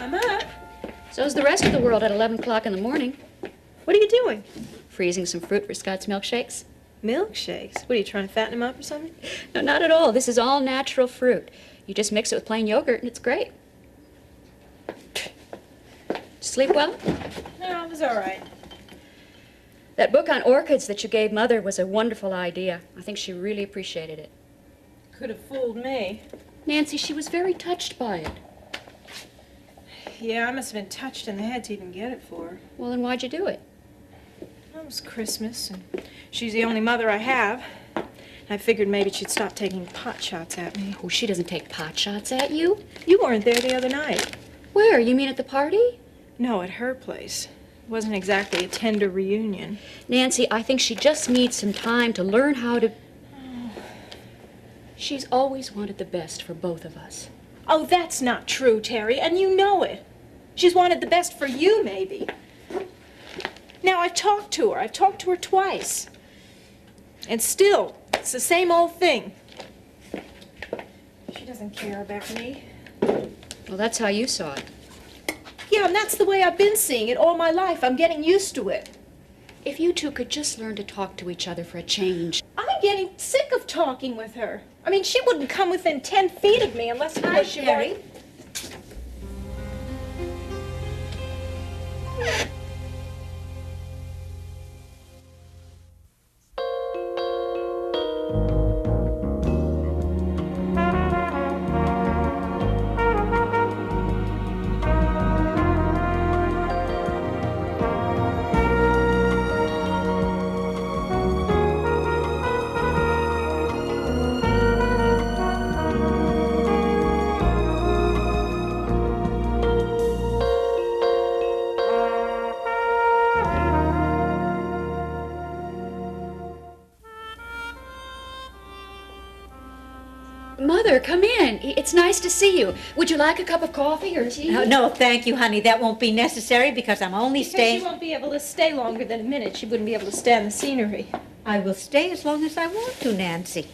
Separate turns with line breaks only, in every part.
I'm up.
So's the rest of the world at 11 o'clock in the morning.
What are you doing?
Freezing some fruit for Scott's milkshakes.
Milkshakes? What, are you trying to fatten them up or something?
No, not at all. This is all natural fruit. You just mix it with plain yogurt and it's great. Sleep well?
No, it was all right.
That book on orchids that you gave Mother was a wonderful idea. I think she really appreciated it.
Could have fooled me.
Nancy, she was very touched by it.
Yeah, I must have been touched in the head to even get it for her.
Well, then why'd you do it?
Well, it was Christmas, and she's the only mother I have. I figured maybe she'd stop taking pot shots at me.
Oh, she doesn't take pot shots at you.
You weren't there the other night.
Where? You mean at the party?
No, at her place. It wasn't exactly a tender reunion.
Nancy, I think she just needs some time to learn how to... She's always wanted the best for both of us.
Oh, that's not true, Terry, and you know it. She's wanted the best for you, maybe. Now, I've talked to her. I've talked to her twice. And still, it's the same old thing. She doesn't care about me.
Well, that's how you saw it.
Yeah, and that's the way I've been seeing it all my life. I'm getting used to it.
If you two could just learn to talk to each other for a change.
I'm getting sick of talking with her. I mean, she wouldn't come within 10 feet of me unless she
Terry. Mother, come in. It's nice to see you. Would you like a cup of coffee or tea?
No, thank you, honey. That won't be necessary because I'm only staying...
She won't be able to stay longer than a minute. She wouldn't be able to stand the scenery.
I will stay as long as I want to, Nancy.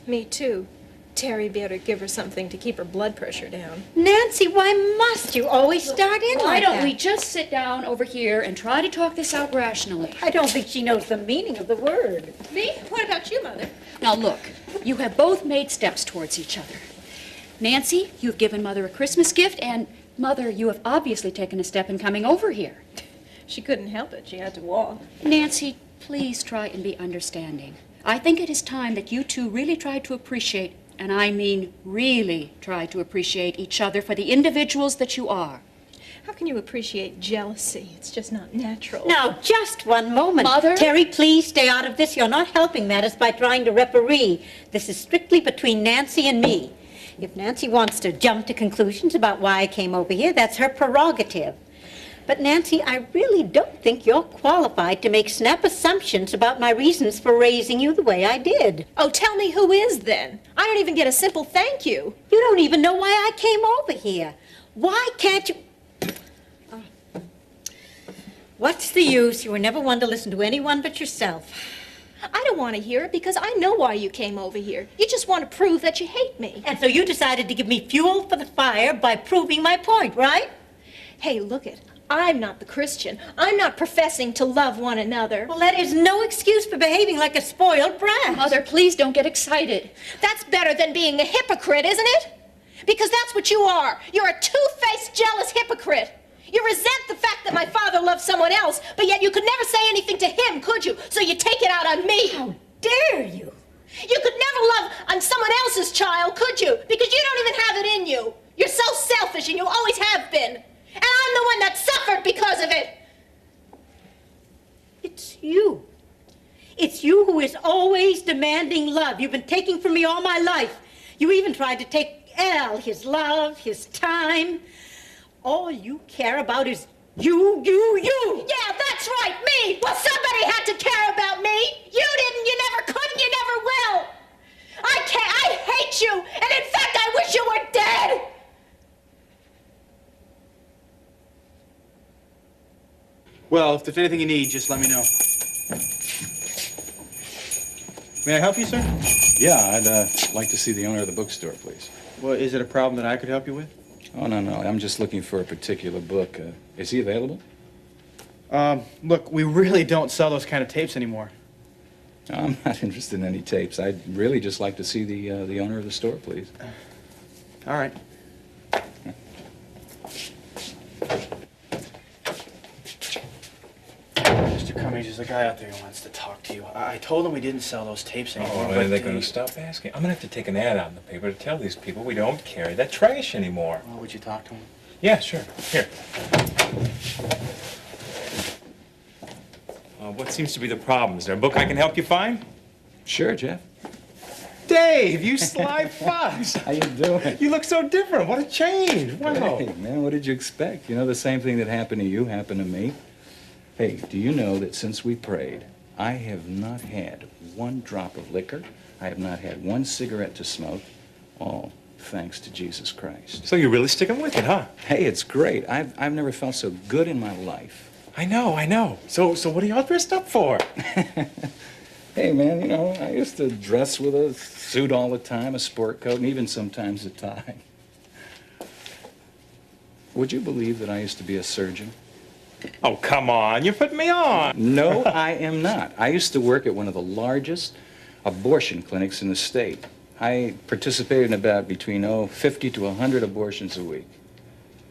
Me too. Terry better give her something to keep her blood pressure down.
Nancy, why must you always start in
Why
like
don't
that?
we just sit down over here and try to talk this out rationally?
I don't think she knows the meaning of the word.
Me? What about you, Mother?
Now look, you have both made steps towards each other. Nancy, you've given Mother a Christmas gift, and Mother, you have obviously taken a step in coming over here.
She couldn't help it. She had to walk.
Nancy, please try and be understanding. I think it is time that you two really try to appreciate, and I mean really try to appreciate each other for the individuals that you are.
How can you appreciate jealousy? It's just not natural.
Now, just one moment.
Mother?
Terry, please stay out of this. You're not helping matters by trying to referee. This is strictly between Nancy and me. If Nancy wants to jump to conclusions about why I came over here, that's her prerogative. But Nancy, I really don't think you're qualified to make snap assumptions about my reasons for raising you the way I did.
Oh, tell me who is then? I don't even get a simple thank you.
You don't even know why I came over here. Why can't you... Oh. What's the use? You were never one to listen to anyone but yourself.
I don't want to hear it because I know why you came over here. You just want to prove that you hate me.
And so you decided to give me fuel for the fire by proving my point, right?
Hey, look it. I'm not the Christian. I'm not professing to love one another.
Well, that is no excuse for behaving like a spoiled brat.
Mother, please don't get excited.
That's better than being a hypocrite, isn't it? Because that's what you are. You're a two-faced, jealous hypocrite. You resent the fact that my father loved someone else, but yet you could never say anything to him, could you? So you take it out on me.
How dare you?
You could never love on someone else's child, could you? Because you don't even have it in you. You're so selfish, and you always have been. And I'm the one that suffered because of it.
It's you. It's you who is always demanding love. You've been taking from me all my life. You even tried to take Al, his love, his time. All you care about is you.
Yeah, that's right, me. Well, somebody had to care about me. You didn't, you never could, and you never will. I hate you, and in fact, I wish you were dead.
Well, if there's anything you need, just let me know. May I help you, sir?
Yeah, I'd like to see the owner of the bookstore, please.
Well, is it a problem that I could help you with?
Oh, no. I'm just looking for a particular book. Is he available?
Look, we really don't sell those kind of tapes anymore.
No, I'm not interested in any tapes. I'd really just like to see the owner of the store, please.
All right. Mr. Cummings, there's a guy out there who wants to talk to you. I told him we didn't sell those tapes anymore.
Oh, are they going to stop asking? I'm going to have to take an ad out in the paper to tell these people we don't carry that trash anymore.
Well, would you talk to him?
Yeah, sure. Here. What seems to be the problem? Is there a book I can help you find?
Sure, Jeff.
Dave, you sly fox.
How you doing?
You look so different. What a change. Wow.
Hey, man, what did you expect? You know, the same thing that happened to you happened to me. Hey, do you know that since we prayed, I have not had one drop of liquor. I have not had one cigarette to smoke. All thanks to Jesus Christ.
So you're really sticking with it, huh?
Hey, it's great. I've never felt so good in my life.
I know. So what are y'all dressed up for?
Hey, man, you know, I used to dress with a suit all the time, a sport coat, and even sometimes a tie. Would you believe that I used to be a surgeon?
Oh, come on. You're putting me on.
No, I am not. I used to work at one of the largest abortion clinics in the state. I participated in about between, 50 to 100 abortions a week.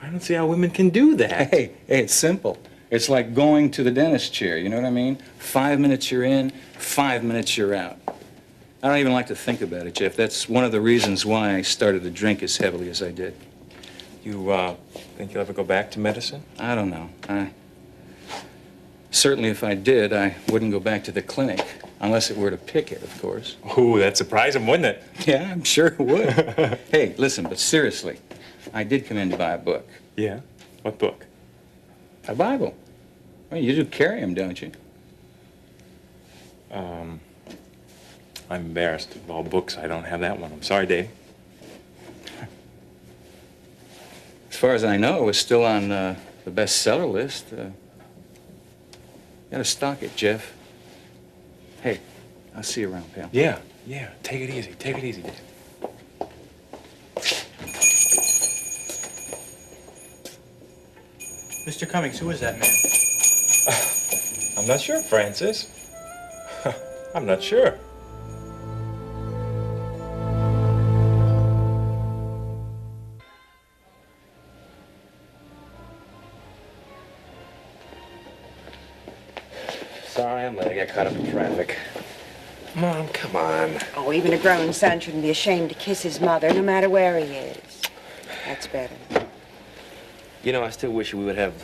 I don't see how women can do that.
Hey, it's simple. It's like going to the dentist chair, you know what I mean? 5 minutes you're in, 5 minutes you're out. I don't even like to think about it, Jeff. That's one of the reasons why I started to drink as heavily as I did.
You, think you'll ever go back to medicine?
I don't know. Certainly if I did, I wouldn't go back to the clinic, unless it were to pick it, of course.
Ooh, that'd surprise him, wouldn't it?
Yeah, I'm sure it would. Hey, listen, but seriously, I did come in to buy a book.
Yeah? What book?
A Bible. Well, you do carry them, don't you?
I'm embarrassed. Of all books, I don't have that one. I'm sorry, Dave.
As far as I know, it's still on the bestseller list. Gotta stock it, Jeff. Hey, I'll see you around, pal.
Yeah. Take it easy, Dave.
Mr. Cummings, who is that man?
I'm not sure, Francis. I'm not sure.
Sorry, I'm late. I got caught up in traffic. Mom, come on.
Oh, even a grown son shouldn't be ashamed to kiss his mother, no matter where he is. That's better.
You know, I still wish we would have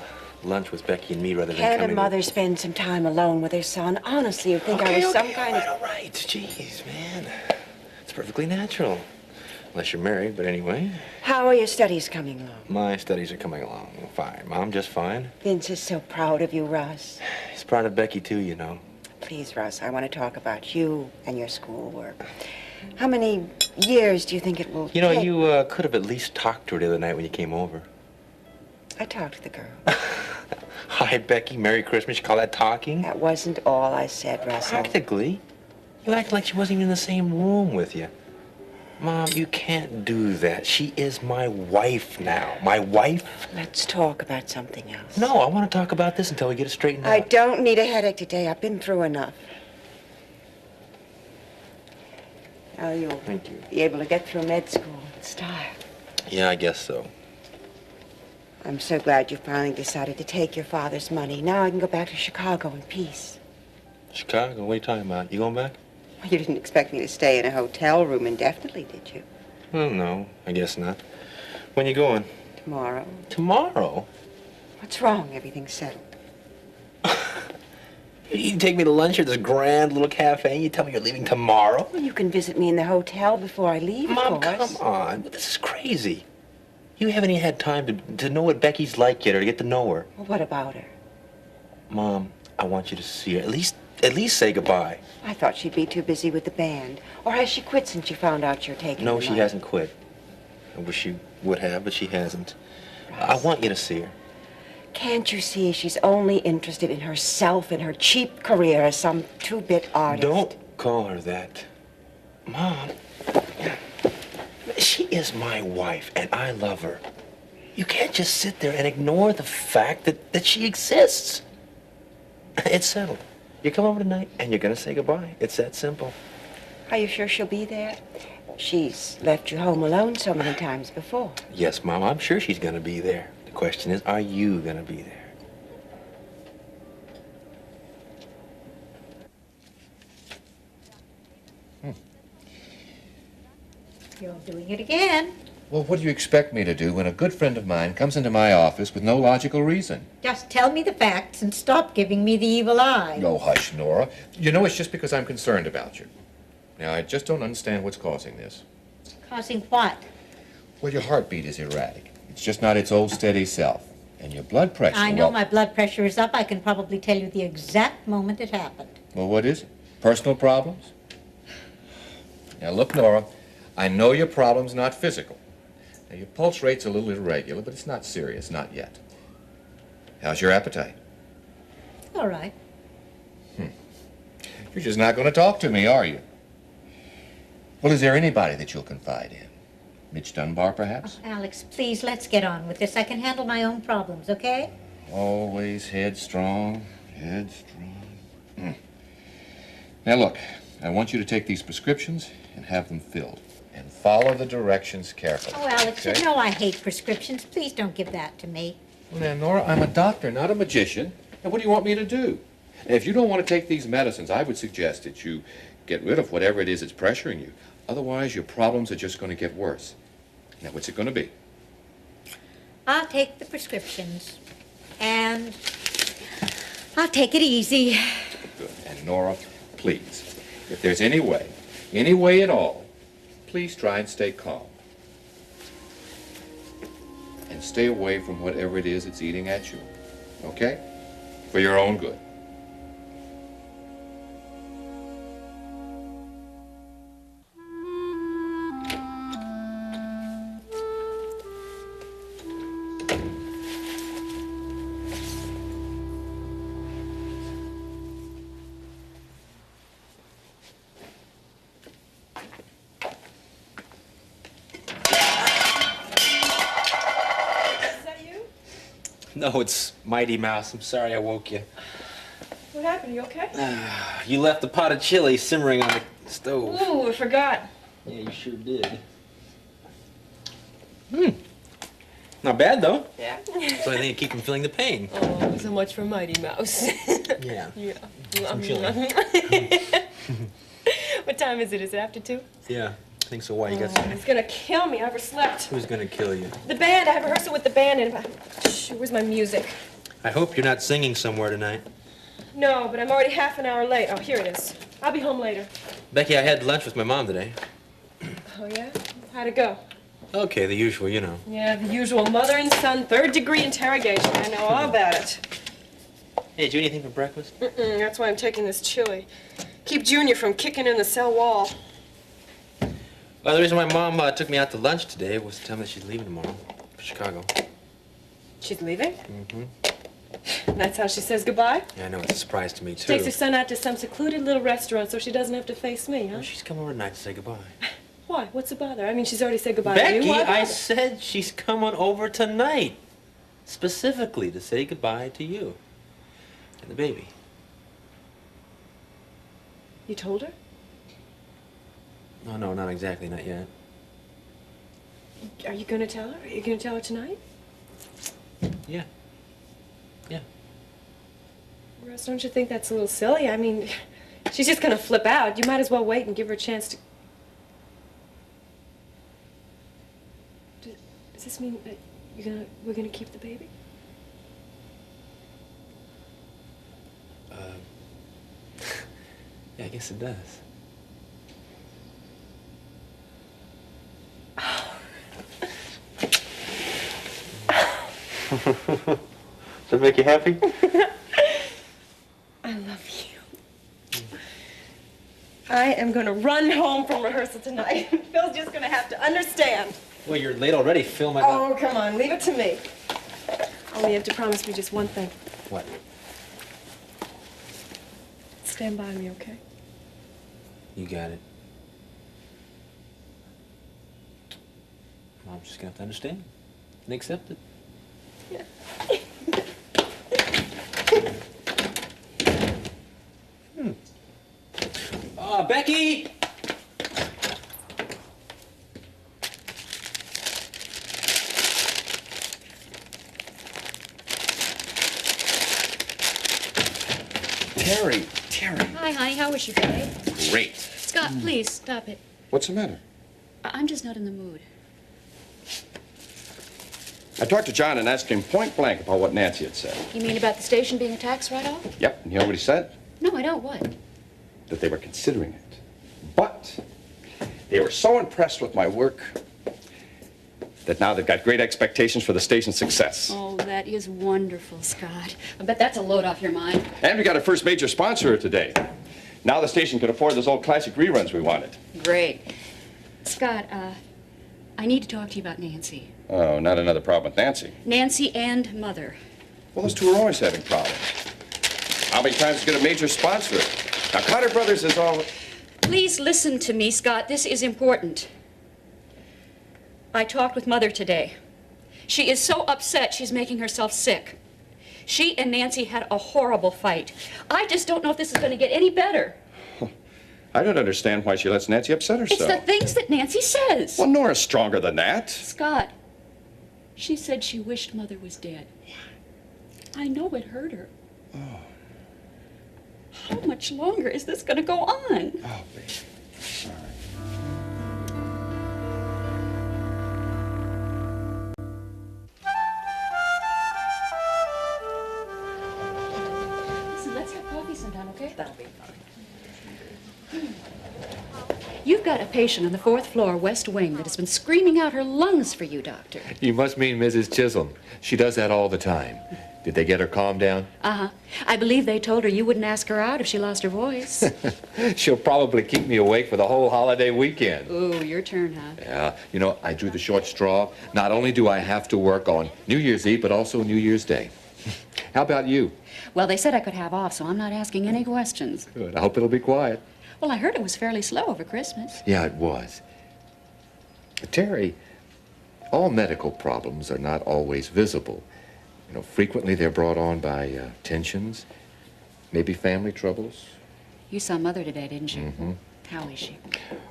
lunch with Becky and me rather than
Can't a
coming
mother spend some time alone with her son? Honestly, you think I was some kind of...
All right. Jeez, man. It's perfectly natural. Unless you're married, but anyway.
How are your studies coming along?
My studies are coming along fine. Mom, just fine.
Vince is so proud of you, Russ.
He's proud of Becky, too, you know.
Please, Russ, I want to talk about you and your schoolwork. How many years do you think it will
You know,
take?
you could have at least talked to her the other night when you came over.
I talked to the girl.
Hi, Becky. Merry Christmas. You call that talking?
That wasn't all I said, Russell.
Practically. You act like she wasn't even in the same room with you. Mom, you can't do that. She is my wife now. My wife?
Let's talk about something else.
No, I want to talk about this until we get it straightened out.
I don't need a headache today. I've been through enough. Now you'll
Thank you.
be able to get through med school in style.
Yeah, I guess so.
I'm so glad you finally decided to take your father's money. Now I can go back to Chicago in peace.
Chicago? What are you talking about? You going back?
You didn't expect me to stay in a hotel room indefinitely, did you?
Well, no, I guess not. When you going?
Tomorrow.
Tomorrow?
What's wrong? Everything's settled.
You take me to lunch at this grand little cafe and you tell me you're leaving tomorrow?
Well, you can visit me in the hotel before I leave,
Mom,
of course.
come on. This is crazy. You haven't even had time to know what Becky's like yet or to get to know her.
Well, what about her?
Mom, I want you to see her. At least say goodbye.
I thought she'd be too busy with the band. Or has she quit since you found out you're taking
No,
the
she
money?
hasn't quit. I wish she would have, but she hasn't. I want you to see her.
Can't you see she's only interested in herself and her cheap career as some two-bit artist?
Don't call her that. Mom, she is my wife, and I love her. You can't just sit there and ignore the fact that she exists. It's settled. You come over tonight and you're gonna say goodbye. It's that simple.
Are you sure she'll be there? She's left you home alone so many times before.
Yes, Mom, I'm sure she's gonna be there. The question is, are you gonna be there?
You're doing it again.
Well, what do you expect me to do when a good friend of mine comes into my office with no logical reason?
Just tell me the facts and stop giving me the evil eye.
No, hush, Nora. You know, it's just because I'm concerned about you. Now, I just don't understand what's causing this.
Causing what?
Well, your heartbeat is erratic. It's just not its old steady self. And your blood pressure,
I know
well,
my blood pressure is up. I can probably tell you the exact moment it happened.
well, what is it? Personal problems? Now, look, Nora, I know your problem's not physical. Now, your pulse rate's a little irregular, but it's not serious, not yet. How's your appetite?
All right.
You're just not going to talk to me, are you? Well, is there anybody that you'll confide in? Mitch Dunbar, perhaps?
Alex, please, let's get on with this. I can handle my own problems, okay?
Always headstrong, headstrong. Now, look, I want you to take these prescriptions and have them filled. And follow the directions carefully.
Oh, Alex,
okay?
you know I hate prescriptions. Please don't give that to me.
Well, now, Nora, I'm a doctor, not a magician. And what do you want me to do? Now, if you don't want to take these medicines, I would suggest that you get rid of whatever it is that's pressuring you. Otherwise, your problems are just going to get worse. Now, what's it going to be?
I'll take the prescriptions. And I'll take it easy.
Good. And Nora, please, if there's any way at all, please try and stay calm. And stay away from whatever it is that's eating at you. Okay? For your own good.
No, it's Mighty Mouse. I'm sorry I woke you.
What happened? You okay?
You left a pot of chili simmering on the stove.
Ooh, I forgot.
Yeah, you sure did. Not bad, though.
Yeah.
So I think you keep from feeling the pain.
Oh, so much for Mighty Mouse.
Yeah.
Yeah.
Some chili.
What time is it? Is it after 2?
Yeah, I think so. Why? You got some?
It's gonna kill me. I overslept.
Who's gonna kill you?
The band. I have rehearsal with the band in about... Shh, where's my music?
I hope you're not singing somewhere tonight.
No, but I'm already half an hour late. Oh, here it is. I'll be home later.
Becky, I had lunch with my mom today.
Oh, yeah? How'd it go?
Okay, the usual, you know.
Yeah, the usual mother and son, third-degree interrogation. I know all about it.
Hey, did you eat anything for breakfast?
That's why I'm taking this chili. Keep Junior from kicking in the cell wall.
Well, the reason my mom took me out to lunch today was to tell me that she's leaving tomorrow for Chicago.
She's leaving?
Mm-hmm.
That's how she says goodbye?
Yeah, I know. It's a surprise to me, too.
Takes her son out to some secluded little restaurant so she doesn't have to face me, huh?
Well, she's come over tonight to say goodbye.
Why? What's the bother? I mean, she's already said goodbye
Becky,
to you. Why
I
bother?
said she's coming over tonight. Specifically to say goodbye to you. And the baby.
You told her?
Oh, no, not exactly. Not yet.
Are you going to tell her? Are you going to tell her tonight?
Yeah. Yeah.
Russ, don't you think that's a little silly? I mean, she's just going to flip out. You might as well wait and give her a chance to... Does this mean that we're going to keep the baby?
Yeah, I guess it does. Does that make you happy?
I love you. I am going to run home from rehearsal tonight. Phil's just going to have to understand.
Well, you're late already, Phil. My
Oh, come on. Leave it to me. Only you have to promise me just one thing.
What?
Stand by me, okay?
You got it. Mom's just gonna have to understand. and accept it. Becky!
Terry.
Hi, honey. How was your day?
Great.
Scott, please, stop it.
What's the matter?
I'm just not in the mood.
I talked to John and asked him point blank about what Nancy had said.
You mean about the station being a tax write-off?
Yep, and you know what he said?
No, I don't. What?
That they were considering it. But they were so impressed with my work that now they've got great expectations for the station's success.
Oh, that is wonderful, Scott. I bet that's a load off your mind.
And we got our first major sponsor today. Now the station can afford those old classic reruns we wanted.
Great. Scott, I need to talk to you about Nancy.
Oh, not another problem with Nancy.
Nancy and Mother.
Well, those two are always having problems. How many times get a major sponsor? Now, Carter Brothers is all...
Please listen to me, Scott. This is important. I talked with Mother today. She is so upset she's making herself sick. She and Nancy had a horrible fight. I just don't know if this is going to get any better.
I don't understand why she lets Nancy upset herself.
It's the things that Nancy says.
Well, Nora's stronger than that.
Scott, she said she wished Mother was dead. I know it hurt her.
Oh.
How much longer is this going to go on?
Oh, baby. Sorry.
Listen, let's have coffee sometime, okay? That'll be fine. You've got a patient on the 4th floor, West Wing, that has been screaming out her lungs for you, Doctor.
You must mean Mrs. Chisholm. She does that all the time. Did they get her calmed down?
Uh-huh. I believe they told her you wouldn't ask her out if she lost her voice.
She'll probably keep me awake for the whole holiday weekend.
Ooh, your turn, huh?
Yeah, you know, I drew the short straw. Not only do I have to work on New Year's Eve, but also New Year's Day. How about you?
Well, they said I could have off, so I'm not asking any questions.
Good. I hope it'll be quiet.
Well, I heard it was fairly slow over Christmas.
Yeah, it was. Terry, all medical problems are not always visible. You know, frequently they're brought on by tensions, maybe family troubles.
You saw Mother today, didn't you?
Mm-hmm.
How is she?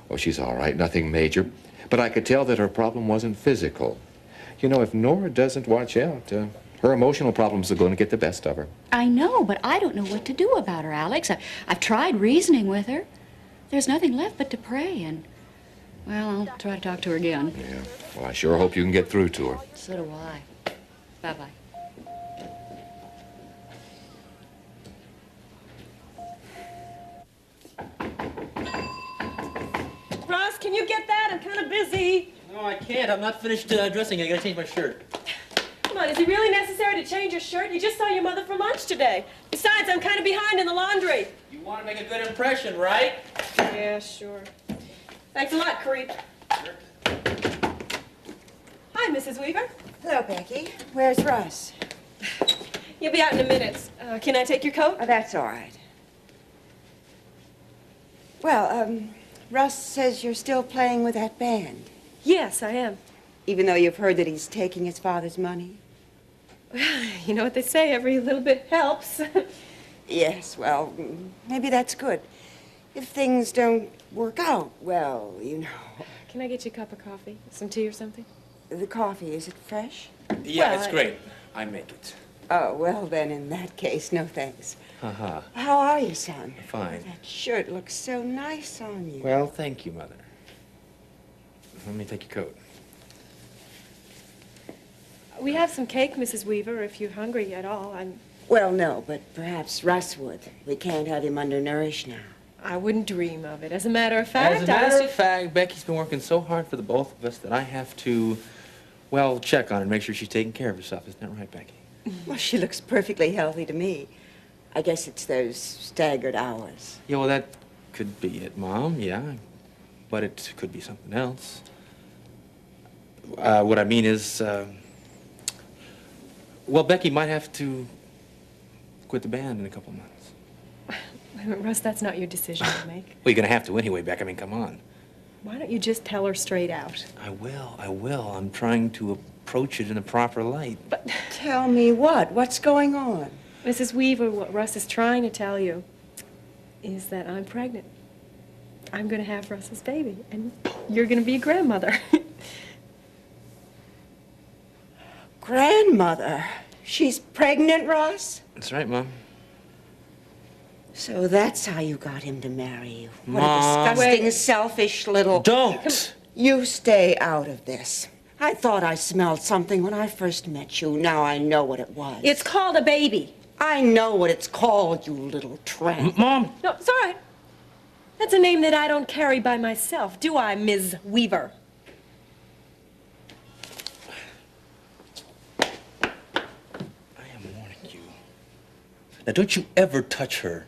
Oh, she's all right, nothing major. But I could tell that her problem wasn't physical. You know, if Nora doesn't watch out, her emotional problems are going to get the best of her.
I know, but I don't know what to do about her, Alex. I've tried reasoning with her. There's nothing left but to pray, and, well, I'll try to talk to her again.
Yeah, well, I sure hope you can get through to her.
So do I. Bye-bye.
Ross, can you get that? I'm kind of busy.
No, I can't. I'm not finished dressing. I gotta change my shirt.
Come on, is it really necessary to change your shirt? You just saw your mother for lunch today. Besides, I'm kind of behind in the laundry.
You want to make a good impression, right?
Yeah, sure. Thanks a lot, creep. Hi, Mrs. Weaver.
Hello, Becky. Where's Russ?
You'll be out in a minute. Can I take your coat?
Oh, that's all right. Well, Russ says you're still playing with that band,
Yes, I am.
even though you've heard that he's taking his father's money.
You know what they say, every little bit helps.
Yes, well, maybe that's good. If things don't work out, well, you know.
Can I get you a cup of coffee? Some tea or something?
The coffee, is it fresh?
Yeah,
Well,
it's great. I make it.
Oh, well, then, in that case, no thanks.
Haha.
How are you, son?
Fine.
That shirt looks so nice on you.
Well, thank you, Mother. Let me take your coat.
We have some cake, Mrs. Weaver, if you're hungry at all.
Well, no, but perhaps Russ would. We can't have him undernourished now.
I wouldn't dream of it. As a matter of fact,
As a matter of fact, Becky's been working so hard for the both of us that I have to, well, check on her and make sure she's taking care of herself. Isn't that right, Becky?
Well, she looks perfectly healthy to me. I guess it's those staggered hours.
Yeah, well, that could be it, Mom, yeah. But it could be something else. What I mean is, well, Becky might have to quit the band in a couple months.
Russ, that's not your decision to make.
Well, you're gonna have to anyway, Beck. I mean, come on.
Why don't you just tell her straight out?
I will. I'm trying to approach it in the proper light.
But,
Tell me what? What's going on?
Mrs. Weaver, what Russ is trying to tell you is that I'm pregnant. I'm going to have Russ's baby, and you're going to be a grandmother.
Grandmother? She's pregnant, Ross?
That's right, Mom.
So that's how you got him to marry you. What
Mom.
a disgusting, selfish little...
Don't!
You stay out of this. I thought I smelled something when I first met you. Now I know what it was.
It's called a baby.
I know what it's called, you little tramp.
Mom!
No, it's all right. That's a name that I don't carry by myself, do I, Ms. Weaver?
I am warning you. Now, don't you ever touch her